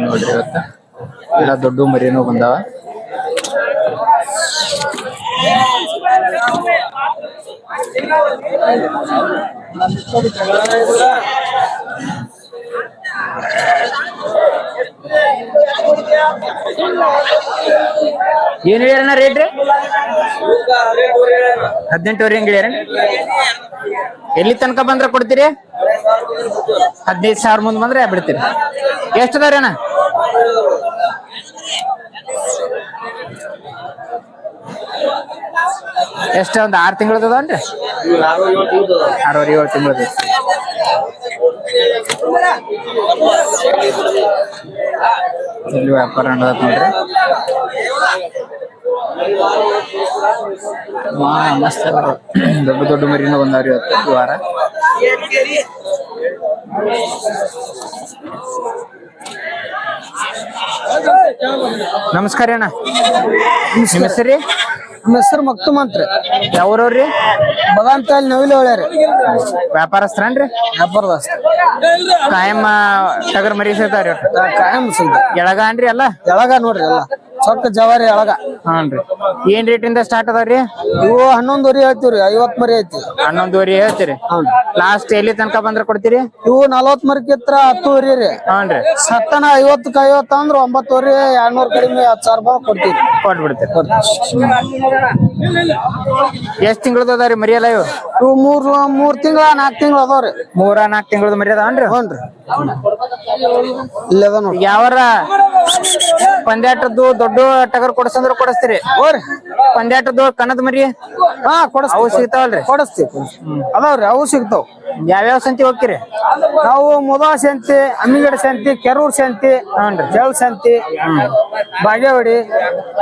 ನೋಡ್ರಿ ಇವತ್ತ ಎಲ್ಲ ದೊಡ್ಡ ಮರಿನೂ ಬಂದಾವ. ಏನ್ ಹೇಳ್ಯಾರಣ್ಣ ರೇಟ್ ರೀ? 18,000 ಹೆಂಗ್ ಹೇಳ್ಯಾರ? ಎಲ್ಲಿ ತನಕ ಬಂದ್ರ ಕೊಡ್ತೀರಿ? 15,000 ಮುಂದ್ ಬಂದ್ರೆ ಬಿಡ್ತೀರಿ. ಎಷ್ಟು ಅದಾವ್ರಿ ಅಣ್ಣ? ಎಷ್ಟ ಒಂದ್ 6 ತಿಂಗಳದನ್ರಿ? 6-7 ತಿಂಗಳದ. ಇಲ್ಲಿ ವ್ಯಾಪಾರ ನೋಡ್ರಿ. ಮಸ್ತ್ ದೊಡ್ಡ ದೊಡ್ಡ ಮರಿನೂ ಬಂದಾವ್ರಿ ಇವತ್ತು ಈ ವಾರ. ನಮಸ್ಕಾರ ಅಣ್ಣ, ನಿಮ್ಮ ಹೆಸರು? ನಮ್ಮ ಹೆಸರು ಮಕ್ತುಮ್ ಅಂತ್ರಿ. ಯಾವ್ರವ್ರಿ? ಬಗಾಂತ ನವಿಲು ಹೇಳ್ಯಾರ. ವ್ಯಾಪಾರಸ್ಥರನ್ರಿ? ವ್ಯಾಪಾರದಸ್ತ. ಕಾಯಂ ಟಗರ್ ಮರಿ ಸಿಗ್ತಾವ್ರಿ? ಕಾಯಂ ಸಿಗ್ತ. ಎಳಗ ಅನ್ರಿ ಎಲ್ಲ? ಎಳಗ ನೋಡ್ರಿ ಎಲ್ಲ ಚೊಕ್ಕ ಜವಾರಿ ಎಳಗ. ಹಾನ್ರಿ. ಏನ್ ರೇಟ್ ಇಂದ ಸ್ಟಾರ್ಟ್ ಅದಾವ್ರಿ? ಇವು 11 ಐತಿವ್ರಿ. 50 ಮರಿ ಐತಿ. 11 ಹೇಳ್ತೀರಿ? ಲಾಸ್ಟ್ ಎಲ್ಲಿ ತನಕ ಬಂದ್ರ ಕೊಡ್ತೀರಿ? ಇವು 40 ಮರಿ ಕಿತ್ರ 10 ರೀ. ಹಾನ್ರಿ. ಸತ್ತನ 50 ಅಂದ್ರ 9 200 ಕಡಿಮೆ 10,000 ರೂಪಾಯಿ ಕೊಡ್ತೀವಿ. ಕೊಟ್ಬಿಡ್ತೀರಿ. ಎಷ್ಟ್ ತಿಂಗಳದ ಅದಾವ್ರಿ ಮರಿ ಎಲ್ಲ ಇವು? ಇವು 3 ತಿಂಗಳ 4 ತಿಂಗಳ ಅದಾವ್ರಿ. 3-4 ತಿಂಗಳದ ಮರಿ ಅದಾವನ್ರಿ? ಹ್ಞೂನ್ರಿ. ಇಲ್ಲ ಅದ ನೋಡ್ರಿ. ಯಾವಾರ ಪಂದ್ಯಾಟದ್ದು ದೊಡ್ಡ ಟಗರ್ ಕೊಡಸಂದ್ರ ಕೊಡಸ್ತೀರಿ? ಹೋರಿ ಪಂದ್ಯಾಟದ್ದು ಕಣದ ಮರಿ ಅವು ಸಿಗ್ತಾವಲ್ರಿ? ಕೊಡಸ್ತೀವಿ. ಅದಾವ್ರಿ, ಅವು ಸಿಗ್ತಾವ. ಯಾವ್ಯಾವ ಸಂತಿ ಹೋಗ್ತೀರಿ? ನಾವು ಮುದಾ ಸಂತಿ, ಅಮ್ಮಿಗಡ ಸಂತಿ, ಕೆರೂರ್ ಸಂತಿ, ಜಳ್ ಸಂತಿ, ಬಾಗೇವಾಡಿ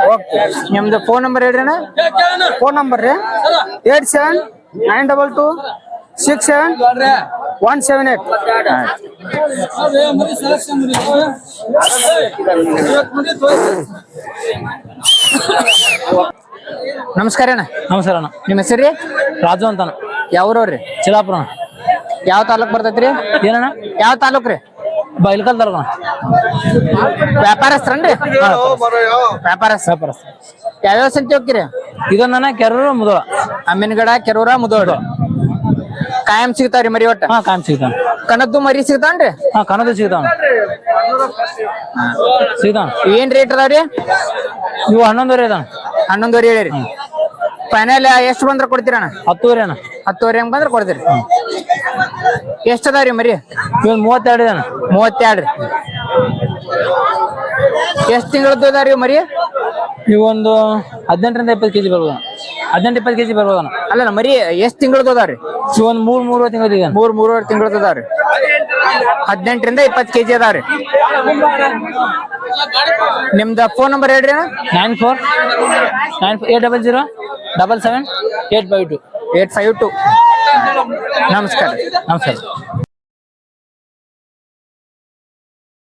ಹೋಗ್ತೀವಿ. ನಿಮ್ದು ಫೋನ್ ನಂಬರ್ ಹೇಳ್ರಿ ಅಣ್ಣ. ಫೋನ್ ನಂಬರ್ ರೀ 8792267178. ನಮಸ್ಕಾರ ಅಣ್ಣ. ನಮಸ್ಕಾರ ಅಣ್ಣ. ನಿಮ್ಮ ಹೆಸರು ರೀ? ರಾಜು ಅಂತಾನ. ಯಾವ್ರವ್ರಿ? ಚಿಲಾಪುರ. ಯಾವ ತಾಲೂಕ್ ಬರ್ತೈತ್ರಿ? ಏನಣ್ಣ? ಯಾವ ತಾಲೂಕ್ ರೀ? ಬೈಲ್ಕಲ್ ತಾಲೂಕ. ವ್ಯಾಪಾರಸ್ಥರನ್ರಿ? ವ್ಯಾಪಾರಸ್ಥ. ಯಾವ್ಯಾವ ಸಂತಿ ಹೋಗ್ತೀರಿ? ಇದನ್ನ ಕೆರೂರು ಮುದೋಳ. ಅಮ್ಮಿನಗಡ, ಕೆರೂರ, ಮುದೋಳ ಕಾಯಂ ಸಿಗ್ತಾವ್ರಿ ಮರಿ ಒಟ್ಟ? ಕಾಯಂ ಸಿಗ್ತಾವ. ಕನದ್ದು ಮರಿ ಸಿಗ್ತಾನ್ರಿ? ಕನ್ನಡ ಸಿಗ್ತಾವ. ಸಿಗ್ತಾವ. ಏನ್ ರೇಟ್ ಅದಾವ್ರಿ? ಇವು 11 ಅದಾವ. 11 ಹೇಳಿರಿ. ಫೈನಲ್ ಎಷ್ಟು ಬಂದ್ರ ಕೊಡ್ತೀರಣ್ಣ? 10 ಅಣ್ಣ. 10 ಹೆಂಗ್ ಬಂದ್ರ ಕೊಡ್ತೀರಿ? ಎಷ್ಟ ಅದಾವ್ರಿ ಮರಿ? ಇವ್ 32 ಅಣ್ಣ. 32 ರೀ. ಎಷ್ಟ್ ತಿಂಗಳದ್ದು ಅದಾವ್ರಿ ಮರಿ? ಇವೊಂದು 18ರಿಂದ 20 kg ಬರ್ಬೋದು. 18-20 kg ಬರ್ಬೋದಣ್ಣ. ಅಲ್ಲ ಮರಿ ಎಷ್ಟ್ ತಿಂಗಳದ್ದು ಅದಾವ್ರಿ? ಇವೊಂದು 3-3 ತಿಂಗಳ. 3-3.5 ತಿಂಗಳದ್ದು ಅದಾವ್ರಿ. 18ರಿಂದ 20 kg ಅದಾವ್ರಿ. ನಿಮ್ದ ಫೋನ್ ನಂಬರ್ ಹೇಳ್ರಿ ಅಣ್ಣ. 949800777852. ನಮಸ್ಕಾರ.